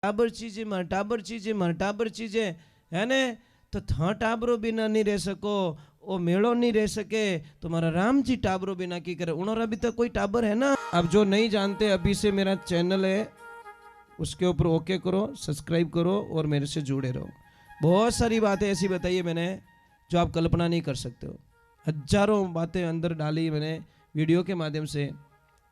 टाबर चीजे मार टाबर चीजे मार टाबर चीजे है ने तो था टाबरो बिना नहीं रह सको वो मेड़ो नहीं रह सके तुम्हारा राम जी टाबरो बिना की करे उन्होंने अभी तक कोई टाबर है ना। अब जो नहीं जानते अभी से मेरा चैनल है उसके ऊपर ओके करो सब्सक्राइब करो और मेरे से जुड़े रहो। बहुत सारी बातें ऐसी बताई है मैंने जो आप कल्पना नहीं कर सकते हो। हजारों बातें अंदर डाली मैंने वीडियो के माध्यम से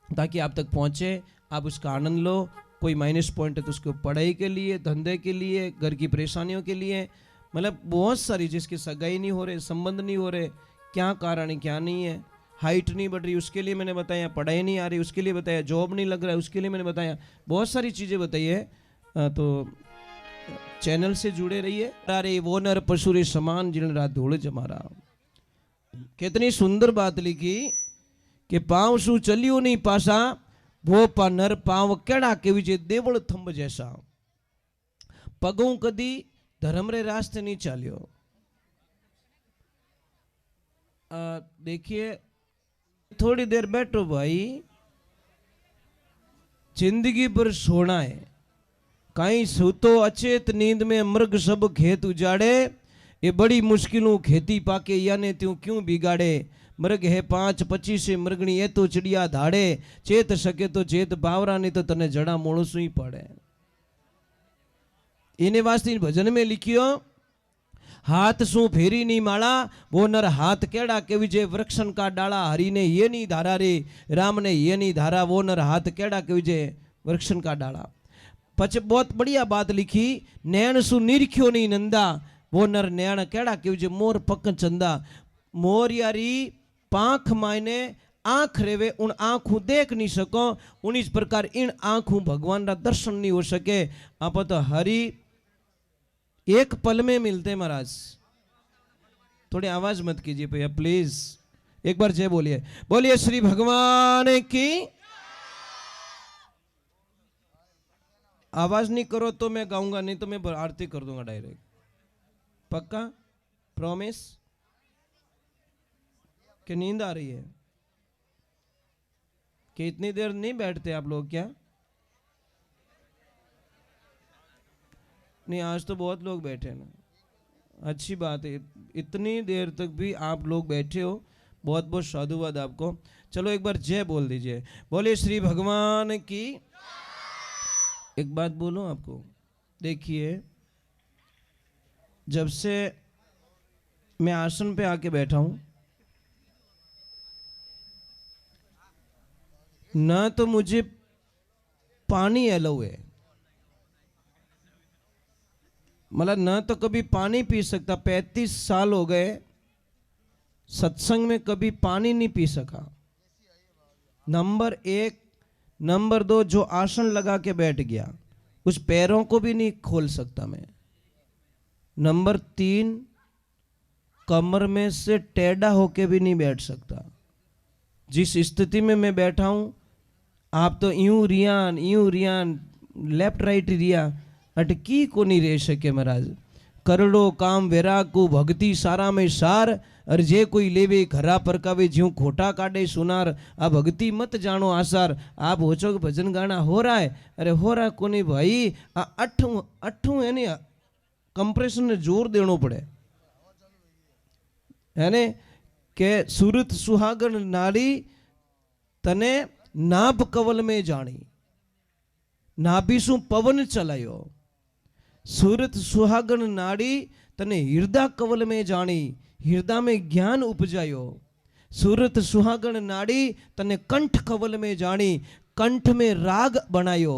ताकि आप तक पहुंचे आप उसका आनंद लो। कोई माइनस पॉइंट है तो उसको पढ़ाई के लिए धंधे के लिए घर की परेशानियों के लिए मतलब बहुत सारी जिसकी सगाई नहीं हो रहे संबंध नहीं हो रहे क्या कारण है क्या नहीं है हाइट नहीं बढ़ रही उसके लिए मैंने बताया पढ़ाई नहीं आ रही उसके लिए बताया जॉब नहीं लग रहा है उसके लिए मैंने बताया बहुत सारी चीज़ें बताई है। तो चैनल से जुड़े रहिए। अरे वो नर पशुरे समान जिन रात धूल जमारा कितनी सुंदर बात लिखी कि पाँव शू चलियो नहीं पासा वो पा नर पाँव केड़ा के विजय देवल थंब जैसा पगों कदी धर्म रे रास्ते नहीं चालियो। देखिए थोड़ी देर बैठो भाई जिंदगी पर सोना है कहीं सूतो अचेत नींद में मृग सब खेत उजाड़े ये बड़ी मुश्किलों खेती पाके याने त्यों क्यों बिगाड़े मृग है 5-25 से मृगणी ये तो चिड़िया धाड़े चेत सके तो चेत बावरा नहीं तो तने जड़ा मोणसू ही पड़े। इन्हें वास्ते भजन में लिखियो हाथ सू फेरी नहीं माला वो नर हाथ केड़ा के विजय वृक्षण का डाला हरि ने ये नहीं धारा रे राम ने ये नहीं धारा वो नर हाथ केड़ा के विजय वृक्षण का डाला। पछ बहुत बढ़िया बात लिखी नैन सु निरख्यो नहीं नंदा वो नर नैन केड़ा के विजय मोर पक चंदा मोर यारी पाख मायने आँख रेवे उन आँखों देख नहीं सको उन इस प्रकार इन आँखों भगवान का दर्शन नहीं हो सके आप तो हरि एक पल में मिलते महाराज। थोड़ी आवाज मत कीजिए भैया प्लीज एक बार जय बोलिए बोलिए श्री भगवान की। आवाज नहीं करो तो मैं गाऊंगा नहीं तो मैं आरती कर दूंगा डायरेक्ट पक्का प्रॉमिस कि नींद आ रही है कि इतनी देर नहीं बैठते आप लोग क्या नहीं आज तो बहुत लोग बैठे ना अच्छी बात है इतनी देर तक भी आप लोग बैठे हो बहुत बहुत साधुवाद आपको। चलो एक बार जय बोल दीजिए बोले श्री भगवान की। एक बात बोलूं आपको देखिए जब से मैं आसन पे आके बैठा हूं ना तो मुझे पानी अलाउ है मतलब न तो कभी पानी पी सकता 35 साल हो गए सत्संग में कभी पानी नहीं पी सका नंबर 1। नंबर 2 जो आसन लगा के बैठ गया उस पैरों को भी नहीं खोल सकता मैं। नंबर 3 कमर में से टेढ़ा होके भी नहीं बैठ सकता। जिस स्थिति में मैं बैठा हूं आप तो यूं रियान लेफ्ट राइट रिया अटकी को नहीं रह सके महाराज। करड़ो काम वैरागु भक्ति सारा में सार और जे कोई लेवे घरा परकावे ज्यों खोटा काटे सुनार आ भक्ति मत जानो आसार। आप होचो कि भजन गाना हो रहा है अरे हो रहा को नहीं भाई आ अठू है नहीं कंप्रेशन ने जोर देनो पड़े है ने के सूरत सुहागन नारी तने नाभ कवल में जानी नाभि सु पवन चलायो सूरत सुहागन नाड़ी तने हृदय कवल में जानी हृदय में ज्ञान उपजायो। सूरत सुहागन नाड़ी तने कंठ कवल में जानी कंठ में राग बनायो।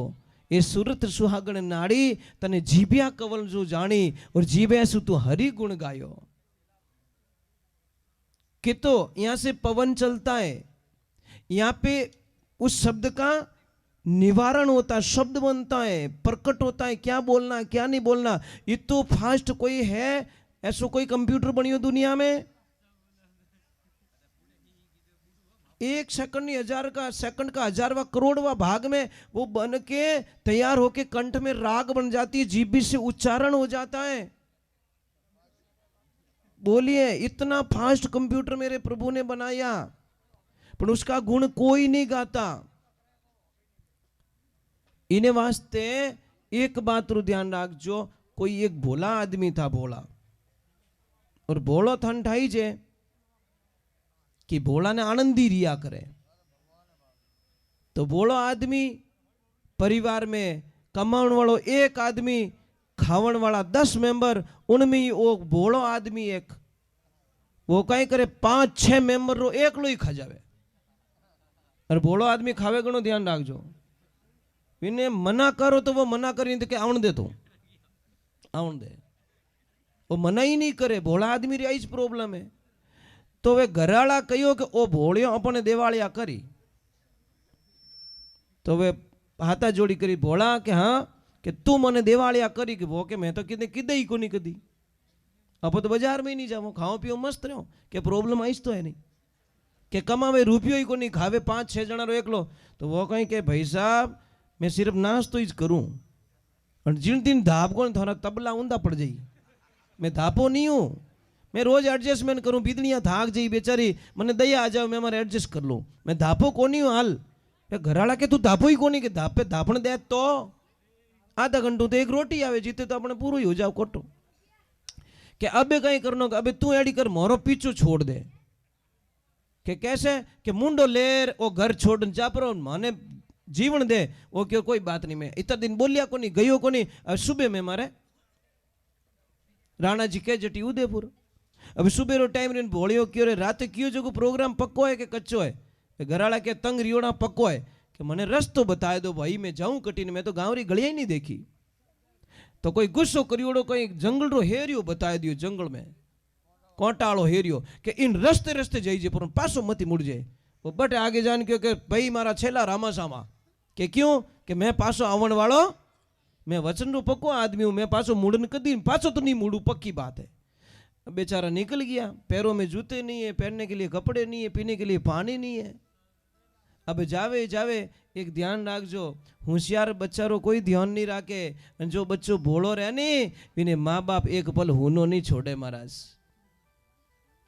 ये सूरत सुहागन नाड़ी तने जीभ्या कवल जो जानी और जीभ्या सु तू हरि गुण गायो। कि तो यहां से पवन चलता है यहां पे उस शब्द का निवारण होता है शब्द बनता है प्रकट होता है क्या बोलना है क्या नहीं बोलना। ये तो फास्ट कोई है ऐसा कोई कंप्यूटर बनी हो दुनिया में 1 सेकंड नहीं 1000 का सेकंड का 1000वां करोड़वां भाग में वो बन के तैयार होके कंठ में राग बन जाती है जीभ से उच्चारण हो जाता है। बोलिए इतना फास्ट कंप्यूटर मेरे प्रभु ने बनाया पर उसका गुण कोई नहीं गाता। इन्हें वास्ते एक बात रू ध्यान रखजो, कोई एक भोला आदमी था, भोला, और भोलो थन ठाई जे कि भोला ने आनंदी रिया करे। तो भोलो आदमी परिवार में कमाने वालों एक आदमी, खावन वाला 10 मेंबर, उनमें वो भोलो आदमी एक, वो कई करे 5-6 मेंबर रो एकलो ही खा जावे। और भोलो आदमी खावे घणो ध्यान रखजो, इन्हें मना करो तो वो मना करी के आवन दे, तो आवन दे, वो मना ही नहीं करे। भोला आदमी री आई प्रॉब्लम है। तो वे घराला कहो कि ओ भोलियो अपने देवालिया करी, तो वे हाथा जोड़ी करी भोला के हाँ कि तू मने देवालिया करी, कि वो के मैं तो कितने किदे ही को नहीं कदी, अब तो बाजार में ही नहीं जाओ, खाओ पियो मस्त रहो, के प्रॉब्लम आईस तो है नहीं, के कमावे रुपयो ही को नहीं, खावे 5-6 जना रो एकलो। तो वो कहीं के भाई साहब मैं सिर्फ नाश्तो ही करूं, और जिन दिन धाप को थोड़ा तबला ऊंधा पड़ जाई, मैं धापो नहीं हूं, मैं रोज एडजस्टमेंट करूं, बीतनिया थाक जाई बेचारी, मैंने दया आ जाओ, मैं मारे एडजस्ट कर लूं, मैं धापो को नहीं हूं। हाल घराला के तू धापो ही को नहीं, के धापे धापण दे तो आधा घंटो तो एक रोटी आवे, जीते तो अपने पूरो ही हो जाओ कोटो, कि अबे कहीं करनो, अबे तू एडी कर, मोरो पीछू छोड़ दे, कि कैसे कि मुंडो लेर वो घर छोड़ जा पर माने जीवन दे। वो क्यों कोई बात नहीं, मैं इतना दिन बोलिया को नहीं, गयो को नहीं। अब सुबह में मारे राणा जी के जटी उदयपुर, अब सुबह रो टाइम रे भोलियो क्यों रे रात क्यों जो प्रोग्राम पक्को है कि कच्चो है, घराला के तंग रियोड़ा पक्को है, कि मैंने रस्तो बता दो भाई, मैं जाऊं कटीन, मैं तो गाँव री गलियां ही नहीं देखी। तो कोई गुस्सो करियोड़ो, कोई जंगल रो हेरियो बता दियो, जंगल में कोटाड़ो हेरियो, कि इन रस्ते रस्ते जाइए पर पासो मती मुड़ जाए। वो बट आगे जान क्यों कि भाई मारा छेला रामा सामा, कि क्यों कि मैं पासो आवन वालो, मैं वचन रो पक्को आदमी हूं, मैं पासो मुड़न कदी पासो तो नहीं मुड़ू, पक्की बात है। बेचारा निकल गया, पैरों में जूते नहीं है, पहनने के लिए कपड़े नहीं है, पीने के लिए पानी नहीं है। अब जावे जावे एक ध्यान रखजो, होशियार बच्चा रो कोई ध्यान नहीं रखे, जो बच्चो भोलो रहे नहीं, इन्हें माँ बाप एक पल होनो नहीं छोड़े। महाराज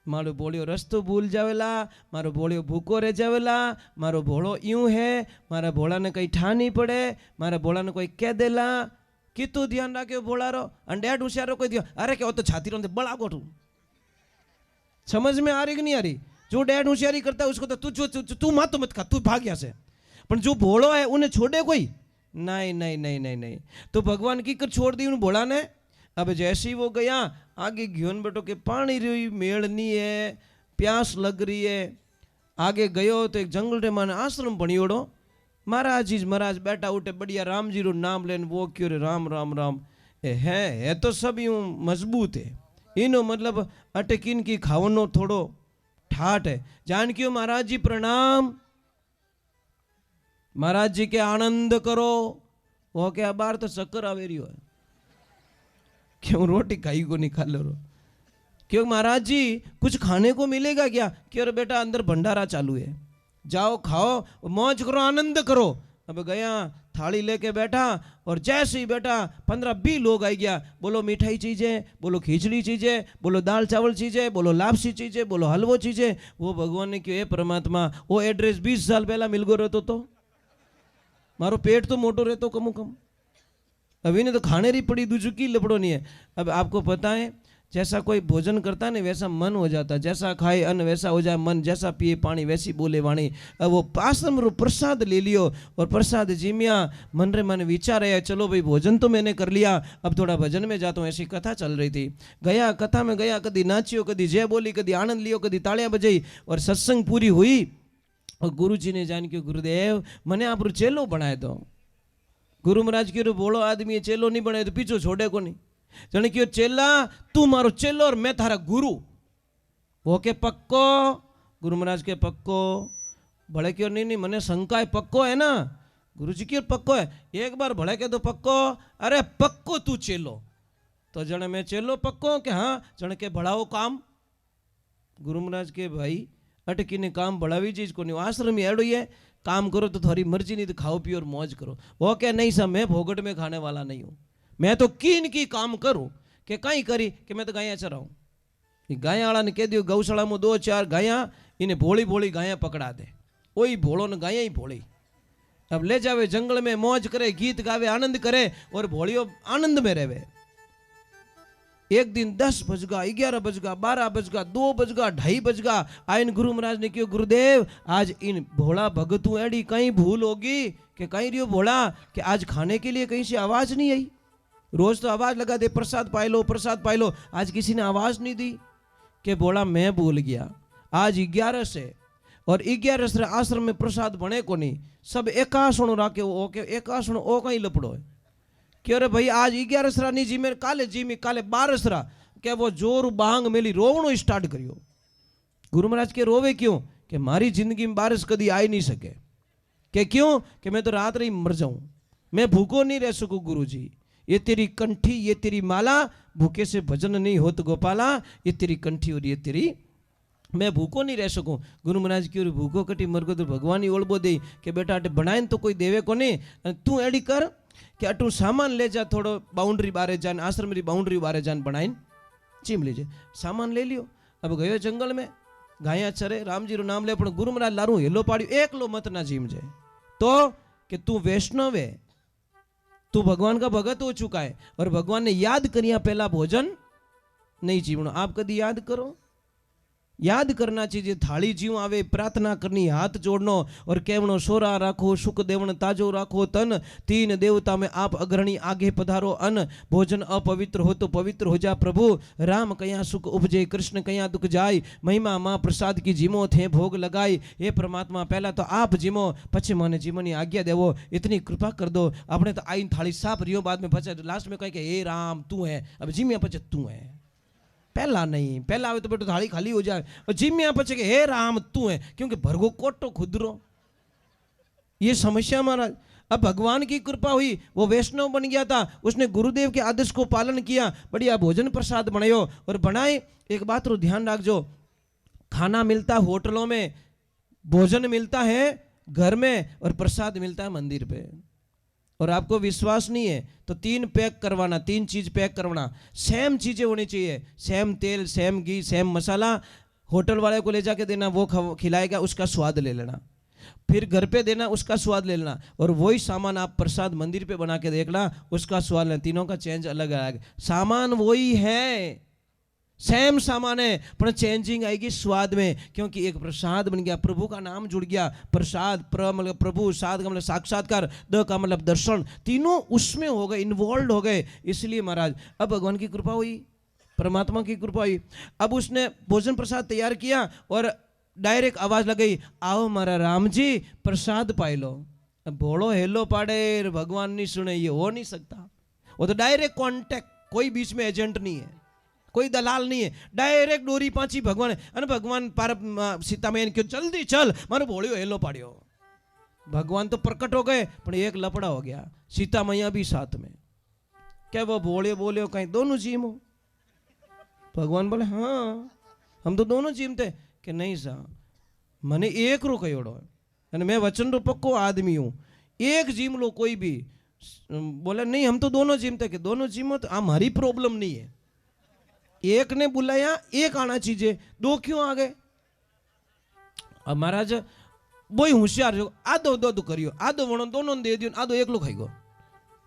मारो भोलियो रस्तो भूल जावेला, मारो भोलियो भूखो रह जावेला, मारो भोलो यूं है, मारा भोला ने कहीं ठा नहीं पड़े, मारा भोला ने कोई कह देला, कितु ध्यान रखे भोला रो। अंडेट होशियारो कोई ध्यान, अरे क्या तो छाती रोते बड़ा गोठू, समझ में आ रही कि नहीं आ रही? जो डैड होशियारी करता है उसको तो तू मत मत खा, तू भाग यहाँ से, पर जो भोलो है उन्हें छोड़े कोई नहीं नहीं नहीं नहीं नहीं। तो भगवान की कर छोड़ दी उन भोला ने। अब जैसे ही वो गया आगे घियोन बेटो के पानी रही मेड़ नहीं है, प्यास लग रही है, आगे गयो तो एक जंगल रे माने आश्रम बनियोड़ो, महाराज जी महाराज बैठा उठे बढ़िया राम जी रो नाम लेन, वो क्यों रे राम राम राम है तो सब यूं मजबूत है, इनो मतलब अटकिन की खावनो थोड़ो ठाठ है। जान क्यों महाराज जी प्रणाम, महाराज जी के आनंद करो। वो क्या बार तो चक्कर आवे रही है, क्यों रोटी खाई को नहीं खा लो, क्यों महाराज जी कुछ खाने को मिलेगा क्या? क्यों रे बेटा अंदर भंडारा चालू है, जाओ खाओ मौज करो आनंद करो। अब गया थाली लेके बैठा और जैसे ही बैठा 15-20 लोग आ गया, बोलो मिठाई चीजें, बोलो खिचड़ी चीजें, बोलो दाल चावल चीजें, बोलो लापसी चीजें, बोलो हलवो चीजें। वो भगवान ने क्यों, परमात्मा वो एड्रेस 20 साल पहला मिल गो रहतो तो मारो पेट तो मोटो रहतो कम कम, अभी ने तो खाने री पड़ी दूजुकी लपड़ो नहीं है। अब आपको पता है जैसा कोई भोजन करता है ना वैसा मन हो जाता है, जैसा खाए अन्न वैसा हो जाए मन, जैसा पिए पानी वैसी बोले वाणी। अब वो आश्रम रो प्रसाद ले लियो और प्रसाद जिमिया, मन रे मन विचार है चलो भाई भोजन तो मैंने कर लिया, अब थोड़ा भजन में जाता हूँ। ऐसी कथा चल रही थी, गया कथा में गया, कभी नाचियो, कभी जय बोली, कभी आनंद लियो, कभी तालियां बजाई और सत्संग पूरी हुई। और गुरु जी ने जान के गुरुदेव मने आप चेलो बनाए दो। गुरु महाराज क्यों बोलो आदमी चेलो नहीं बनाए तो पीछो छोड़े को नहीं, जने क्यों चेला तू मारो चेलो और मैं थारा गुरु। वो के पक्को, गुरु महाराज के पक्को, भले क्यों नहीं मने शंका है, पक्को है ना? गुरु जी क्यों पक्को है? एक बार भले के तो पक्को, अरे पक्को तू चेलो। तो जने मैं चेलो पक्को के हाँ, जने के बढ़ाओ काम। गुरु महाराज के भाई अटकी ने काम बढ़ावी चीज को नहीं, आश्रम ही एड़ो है, काम करो तो थोड़ी मर्जी, नहीं तो खाओ पियो और मौज करो। वो क्या नहीं सब मैं भोगट में खाने वाला नहीं हूँ, मैं तो कीन की काम करूं कि कहीं करी कि मैं तो गाया चराऊं। गाया वाला ने कह दियो गौशाला में 2-4 गाया, इन्हें भोली भोली गाया पकड़ा दे, वही भोलो ने गाया ही भोली। अब ले जावे जंगल में, मौज करे, गीत गावे, आनंद करे और भोलियो आनंद में रहे। एक दिन 10 बजगा, 11 बजगा, 12 बजगा, 2 बजगा, 2:30 बजगा, आइन गुरु महाराज ने कहो गुरुदेव आज इन भोला भगतू एडी कहीं भूल होगी कि कहीं रियो भोला कि आज खाने के लिए कहीं से आवाज नहीं आई। रोज तो आवाज लगा दे प्रसाद पाई लो, प्रसाद पाई लो, आज किसी ने आवाज नहीं दी। कि बोला मैं भूल गया, आज 11 से और 11 से आश्रम में प्रसाद बने को नहीं, सब एकासणो राखे ओके एकासणो ओ कहीं लपड़ो है कि अरे भाई आज 11 नहीं जी मेरे काले जी में काले 12 क्या वो जोर बांग मेली रोवणो स्टार्ट करियो। गुरु महाराज के रोवे क्यों कि मारी जिंदगी में 12 कदी आई नहीं सके। कि क्यों कि मैं तो रात रही मर जाऊं, मैं भूखो नहीं रह सकूं। गुरु जी ये तेरी कंठी, ये तेरी माला, भूखे से भजन नहीं होत गोपाला, ये तेरी कंठी और ये तेरी, मैं भूखो नहीं रह सकूं। गुरु महाराज की भूखो कटी मरगो तो भगवान ही ओळबो दे कि बेटा अटे बनाए तो कोई देवे को नहीं, तू एडी कर कि अटू सामान ले जा, थोड़ो बाउंड्री बारे जान, आश्रम री बाउंड्री बारे जान बनाइन चीम लीजिए। सामान ले लियो। अब गयो जंगल में, गाया चरे, राम जी रो नाम ले, पण गुरु महाराज लारू हेलो पाड्यो, एकलो मत ना जीम जाए तो कि तू वैष्णव है, तू भगवान का भगत हो चुका है और भगवान ने याद करिया पहला भोजन नहीं जीवनो। आप कदी याद करो, याद करना चाहिए। थाली जीव आवे, प्रार्थना करनी, हाथ जोड़नो और कहवनो सोरा राखो, सुख देवण ताजो राखो तन, 3 देवता में आप अग्रणी आगे पधारो अन, भोजन अपवित्र हो तो पवित्र हो जा प्रभु, राम कया सुख उपजे कृष्ण कया दुख जाय, महिमा माँ प्रसाद की जीमो थे भोग लगाई। हे परमात्मा पहला तो आप जीमो, पछे मने जीवनी आज्ञा देवो, इतनी कृपा कर दो। अपने तो आई थाली साफ रियो, बाद में पचे लास्ट में कहे कि हे राम तू है, अब जीमिया पचे तू है, पहला नहीं, पहला आवे तो बेटो थाली खाली हो जाए और जिम्या पचे के हे राम तू है, क्योंकि भरगो कोटो खुदरो। ये समस्या महाराज। अब भगवान की कृपा हुई, वो वैष्णव बन गया था, उसने गुरुदेव के आदेश को पालन किया, बढ़िया भोजन प्रसाद बनायो और बनाए। एक बात रो ध्यान रखजो, खाना मिलता होटलों में, भोजन मिलता है घर में और प्रसाद मिलता है मंदिर पे। और आपको विश्वास नहीं है तो 3 पैक करवाना, 3 चीज पैक करवाना, सेम चीजें होनी चाहिए, सेम तेल, सेम घी, सेम मसाला। होटल वाले को ले जाके देना, वो खिलाएगा, उसका स्वाद ले लेना, फिर घर पे देना, उसका स्वाद ले लेना, और वही सामान आप प्रसाद मंदिर पे बना के देखना, उसका स्वाद लेना, तीनों का चेंज अलग अलग। सामान वही है, सेम सामान है, पर चेंजिंग आएगी स्वाद में, क्योंकि एक प्रसाद बन गया, प्रभु का नाम जुड़ गया। प्रसाद, मतलब प्रभु, साध का मतलब साक्षात्कार, द का मतलब दर्शन, तीनों उसमें हो गए, इन्वॉल्व हो गए। इसलिए महाराज अब भगवान की कृपा हुई, परमात्मा की कृपा हुई। अब उसने भोजन प्रसाद तैयार किया और डायरेक्ट आवाज लगाई, आओ मारा राम जी प्रसाद पाई लो। अब भोलो हेलो पाड़े, भगवान नहीं सुने, ये हो नहीं सकता। वो तो डायरेक्ट कॉन्टेक्ट, कोई बीच में एजेंट नहीं है, कोई दलाल नहीं है, डायरेक्ट डोरी पाची भगवान। अने भगवान पार सीता मैया ने क्यों जल्दी चल, मारो भोलियो हेलो पाड़ियो। भगवान तो प्रकट हो गए, पर एक लपड़ा हो गया, सीता मैया भी साथ में। क्या वो भोले बोले कहीं दोनों जीम हो? भगवान बोले हाँ हम तो दोनों जीम थे। कि नहीं सा, मने एक रो कयोड़ो है, मैं वचन रो पक्को आदमी हूँ, एक जीम लो कोई भी। बोले नहीं हम तो दोनों जीम थे। कि दोनों जीमो तो हमारी प्रॉब्लम नहीं है, एक ने बुलाया, एक आना चाहिए, 2 क्यों आ गए? अब महाराज वो होशियार जो आधो दो करियो, आधो वणो दोनों दे दियो, आधो एकलो खाई गो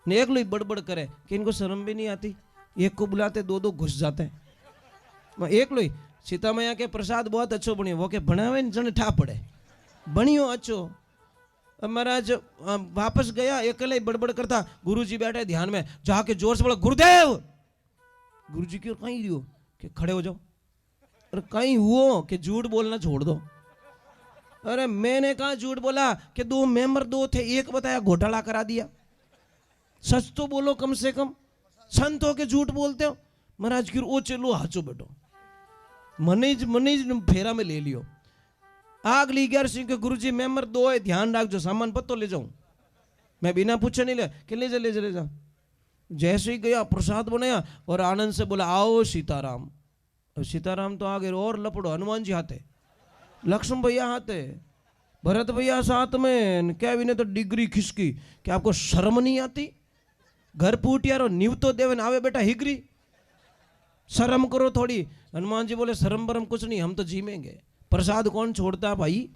ने, एकलो ही बड़बड़ करे कि इनको शर्म भी नहीं आती, एक को बुलाते 2 घुस जाते हैं। एकलो ही सीता मैया के प्रसाद बहुत अच्छो बनियो, वो के बनावे जने ठा पड़े, बनियो अच्छो। अब महाराज वापस गया, अकेले बड़बड़ करता, गुरुजी बैठे ध्यान में, जाके जोर से बोला गुरुदेव। गुरुजी क्यों कहीं रियो? कि खड़े हो जाओ। अरे कहीं हुओ कि झूठ बोलना छोड़ दो। अरे मैंने कहा झूठ बोला कि 2 मेंबर 2 थे, एक बताया घोटाला करा दिया। सच तो बोलो कम से कम, संत हो के झूठ बोलते हो। महाराज की ओ चलो हाचो बेटो, मनीज फेरा में ले लियो। आग ली 11 सिंह के गुरुजी मेंबर 2 है, ध्यान रख जो, सामान पत्तो ले जाऊं, मैं बिना पूछे नहीं ले कि ले जा। जैसे ही गया प्रसाद बनाया और आनंद से बोला आओ सीताराम। सीताराम तो आगे और लपड़ो, हनुमान जी हाथे, लक्ष्मण भैया हाथे, भरत भैया साथ में। क्या ने तो डिग्री खिसकी कि आपको शर्म नहीं आती? घर पूटियारो नीव तो देवे आवे बेटा हिगरी, शर्म करो थोड़ी। हनुमान जी बोले शर्म बरम कुछ नहीं, हम तो जीमेंगे, प्रसाद कौन छोड़ता भाई,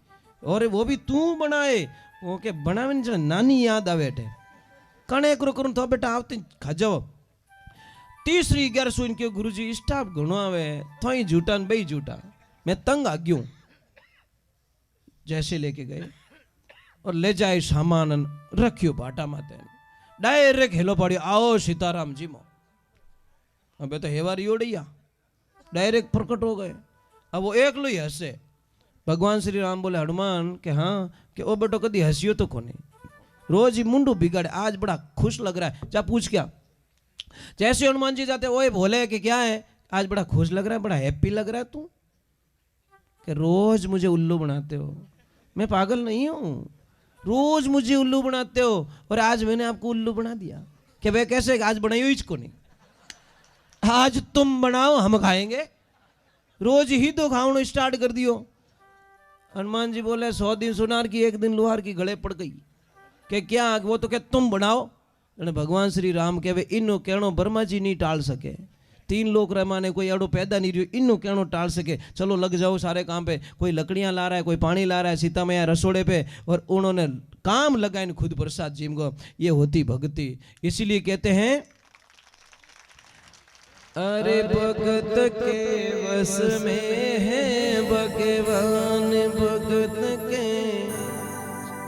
और वो भी तू बनाए ओके बनावीने जो नानी याद आवे एटे कणे एकरो करूं तो बेटा आवती खाजो तीसरी 11 इनके गुरुजी स्टाफ घणो आवे थोई झूठा ने बई झूठा मैं तंग आ गयो जैसे लेके गए और ले जाए सामान रखियो भाटा माते डायरेक्ट हेलो पड़ियो आओ सीताराम जी मो अबे तो हेवारी ओडिया डायरेक्ट प्रकट हो गए अब वो एकलो ही हंसे भगवान श्री राम बोले हनुमान के हाँ कि ओ बेटो कदी हंसियो तो कोने रोज ही मुंडू बिगाड़े आज बड़ा खुश लग रहा है जा पूछ क्या जैसे हनुमान जी जाते ओए बोले कि क्या है आज बड़ा खुश लग रहा है बड़ा हैप्पी लग रहा है तू कि रोज मुझे उल्लू बनाते हो मैं पागल नहीं हूं रोज मुझे उल्लू बनाते हो और आज मैंने आपको उल्लू बना दिया कि वे कैसे आज बनाई हुई इसको नहीं आज तुम बनाओ हम खाएंगे रोज ही तो खाओ स्टार्ट कर दियो हनुमान जी बोले 100 दिन सुनार की 1 दिन लोहार की गले पड़ गई कि क्या वो तो क्या तुम बनाओ भगवान श्री राम कहवे इनो कहणो ब्रह्मा जी नहीं टाल सके 3 लोग रमाने कोई अड़ो पैदा नहीं रही इनो कहणो टाल सके चलो लग जाओ सारे काम पे कोई लकड़ियां ला रहा है कोई पानी ला रहा है सीता मैया रसोड़े पे और उन्होंने काम लगाए खुद प्रसाद जी को ये होती भक्ति इसीलिए कहते हैं अरे भगत के वस में है भगवान भगत के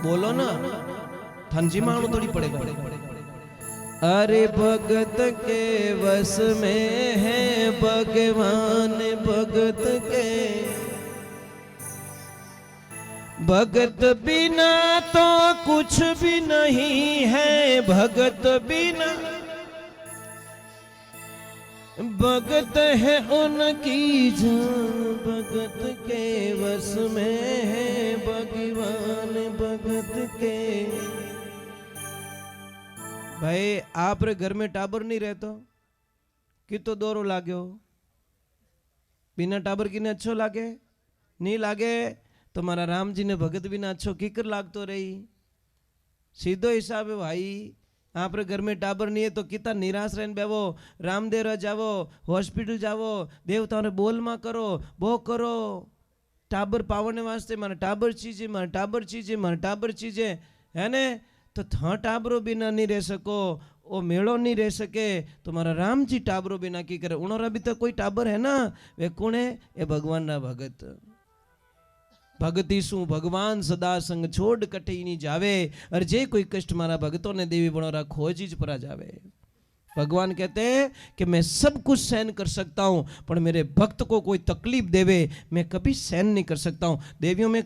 बोलो ना थनजी मानो थोड़ी पड़ेगा अरे भगत के वस में है भगवान भगत के भगत बिना तो कुछ भी नहीं है भगत बिना भगत है उनकी जान भगत के वस में है भगवान भगत के भाई आप रे घर में टाबर नहीं रहतो कि तो दौरो लाग्यो बिना टाबर की ने अच्छो लागे नहीं लागे तो मारा राम जी ने भगत बिना अच्छो कीकर लागतो रही सीधो हिसाब है भाई आप रे घर में टाबर नहीं है तो कितना निराश रहने बेवो रामदेव जावो हॉस्पिटल जावो देवताओं ने बोल मा करो वो करो टाबर पावने वास्ते मारा टाबर चीजे मारा टाबर चीजे मारा टाबर चीजे है ने तो था टाबरो बिना नहीं रह सको वो मेड़ो नहीं रह सके तो मारा राम जी टाबरो बिना की करे उनोरा भी तो कोई टाबर है ना वे कौन है ये भगवान ना भगत भगती सु भगवान सदा संग छोड़ कटे नहीं जावे और जे कोई कष्ट मारा भगतों ने देवी बनोरा खोजी ज परा जावे भगवान कहते हैं कि मैं सब कुछ सहन कर सकता हूं पर मेरे भक्त को कोई तकलीफ देवे मैं कभी सहन नहीं कर सकता हूं देवियों में